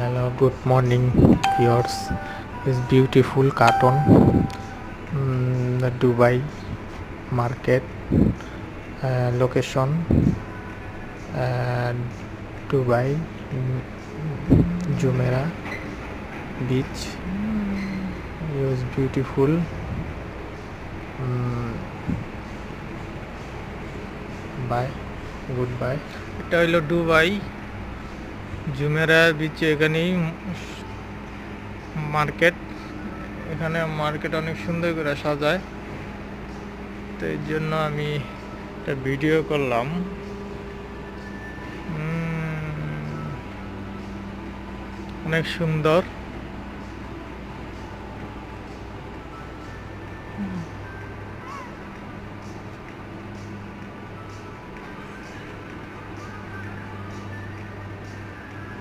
Hello, good morning, viewers. This beautiful cartoon, the Dubai market location, uh, Dubai, Jumeirah beach. It was beautiful. Bye, goodbye. এটা হলো Dubai Jumeirah বিচে। এখানেই market, এখানে market অনেক সুন্দর করে সাজায়, তো এর জন্য আমি একটা ভিডিও করলাম। অনেক সুন্দর।